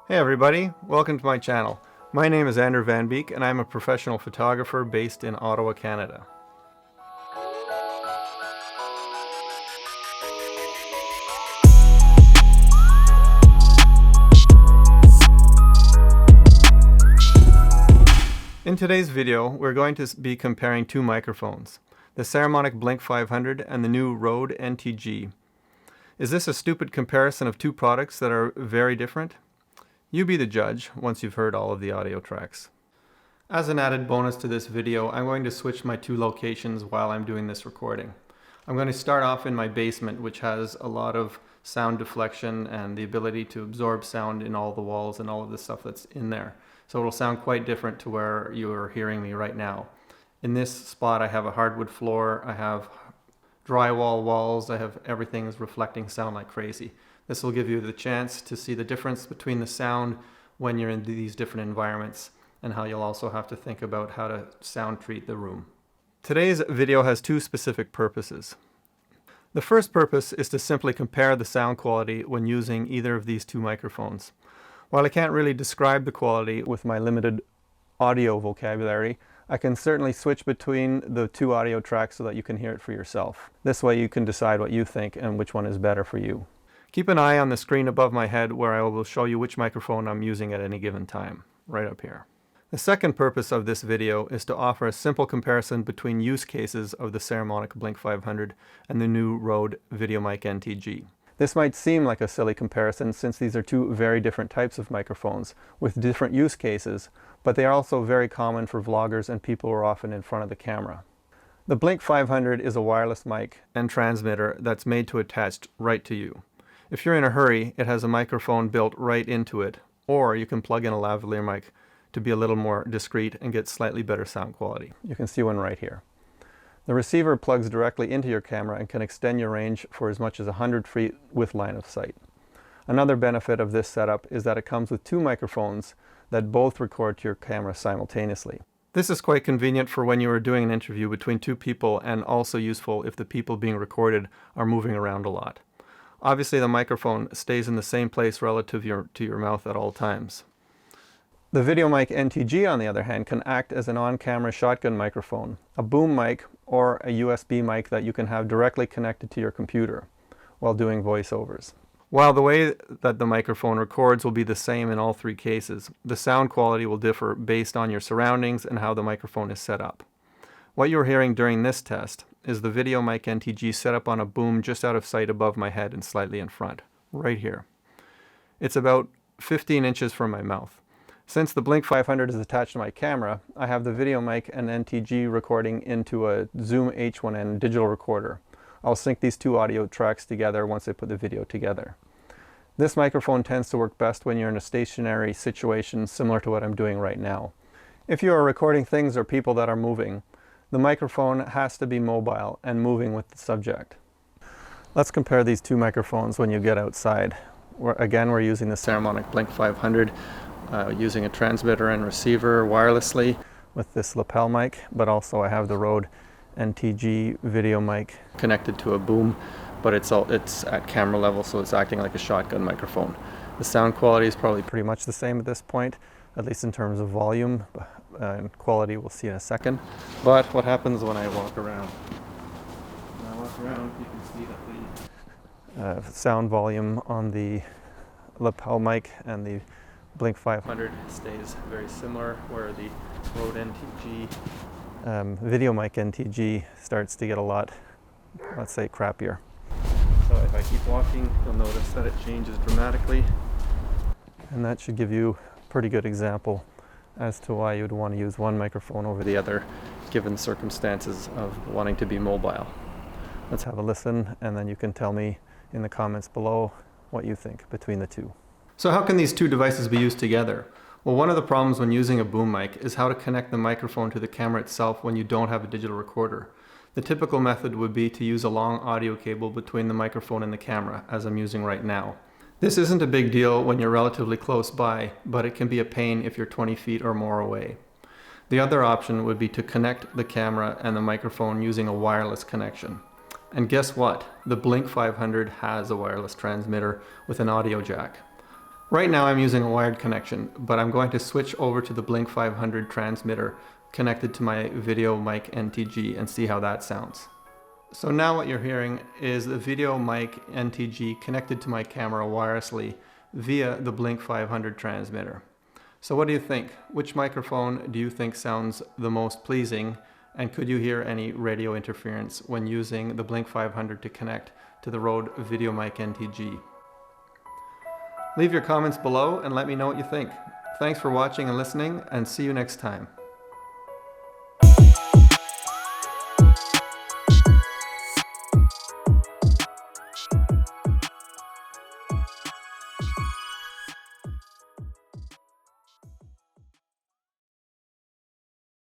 Hey everybody, welcome to my channel. My name is Andrew Van Beek and I'm a professional photographer based in Ottawa, Canada. In today's video, we're going to be comparing two microphones, the Saramonic Blink 500 and the new Rode NTG. Is this a stupid comparison of two products that are very different? You be the judge once you've heard all of the audio tracks. As an added bonus to this video, I'm going to switch my two locations while I'm doing this recording. I'm going to start off in my basement, which has a lot of sound deflection and the ability to absorb sound in all the walls and all of the stuff that's in there. So it'll sound quite different to where you're hearing me right now. In this spot I have a hardwood floor, I have drywall walls, I have everything is reflecting sound like crazy. This will give you the chance to see the difference between the sound when you're in these different environments and how you'll also have to think about how to sound treat the room. Today's video has two specific purposes. The first purpose is to simply compare the sound quality when using either of these two microphones. While I can't really describe the quality with my limited audio vocabulary, I can certainly switch between the two audio tracks so that you can hear it for yourself. This way you can decide what you think and which one is better for you. Keep an eye on the screen above my head where I will show you which microphone I'm using at any given time, right up here. The second purpose of this video is to offer a simple comparison between use cases of the Saramonic Blink 500 and the new Rode VideoMic NTG. This might seem like a silly comparison since these are two very different types of microphones with different use cases, but they are also very common for vloggers and people who are often in front of the camera. The Blink 500 is a wireless mic and transmitter that's made to attach right to you. If you're in a hurry, it has a microphone built right into it, or you can plug in a lavalier mic to be a little more discreet and get slightly better sound quality. You can see one right here. The receiver plugs directly into your camera and can extend your range for as much as 100 feet with line of sight. Another benefit of this setup is that it comes with two microphones that both record to your camera simultaneously. This is quite convenient for when you are doing an interview between two people and also useful if the people being recorded are moving around a lot. Obviously the microphone stays in the same place relative to your mouth at all times. The VideoMic NTG, on the other hand, can act as an on-camera shotgun microphone, a boom mic, or a USB mic that you can have directly connected to your computer while doing voiceovers. While the way that the microphone records will be the same in all three cases, the sound quality will differ based on your surroundings and how the microphone is set up. What you're hearing during this test is the VideoMic NTG set up on a boom just out of sight above my head and slightly in front, right here. It's about 15 inches from my mouth. Since the Blink 500 is attached to my camera, I have the VideoMic and NTG recording into a Zoom H1n digital recorder. I'll sync these two audio tracks together once I put the video together. This microphone tends to work best when you're in a stationary situation similar to what I'm doing right now. If you are recording things or people that are moving, the microphone has to be mobile and moving with the subject. Let's compare these two microphones when you get outside. Again, we're using the Saramonic Blink 500, using a transmitter and receiver wirelessly with this lapel mic, but also I have the Rode NTG video mic connected to a boom, but it's at camera level, so it's acting like a shotgun microphone. The sound quality is probably pretty much the same at this point, at least in terms of volume, and quality we'll see in a second. But what happens when I walk around? When I walk around, you can see that the sound volume on the lapel mic and the Blink 500 stays very similar, where the Rode NTG VideoMic NTG starts to get a lot, let's say, crappier. So if I keep walking, you'll notice that it changes dramatically, and that should give you a pretty good example as to why you'd want to use one microphone over the other given circumstances of wanting to be mobile. Let's have a listen, and then you can tell me in the comments below what you think between the two. So how can these two devices be used together? Well, one of the problems when using a boom mic is how to connect the microphone to the camera itself when you don't have a digital recorder. The typical method would be to use a long audio cable between the microphone and the camera, as I'm using right now. This isn't a big deal when you're relatively close by, but it can be a pain if you're 20 feet or more away. The other option would be to connect the camera and the microphone using a wireless connection. And guess what? The Blink 500 has a wireless transmitter with an audio jack. Right now I'm using a wired connection, but I'm going to switch over to the Blink 500 transmitter connected to my VideoMic NTG and see how that sounds. So now what you're hearing is the VideoMic NTG connected to my camera wirelessly via the Blink 500 transmitter. So what do you think? Which microphone do you think sounds the most pleasing, and could you hear any radio interference when using the Blink 500 to connect to the Rode VideoMic NTG? Leave your comments below and let me know what you think. Thanks for watching and listening, and see you next time.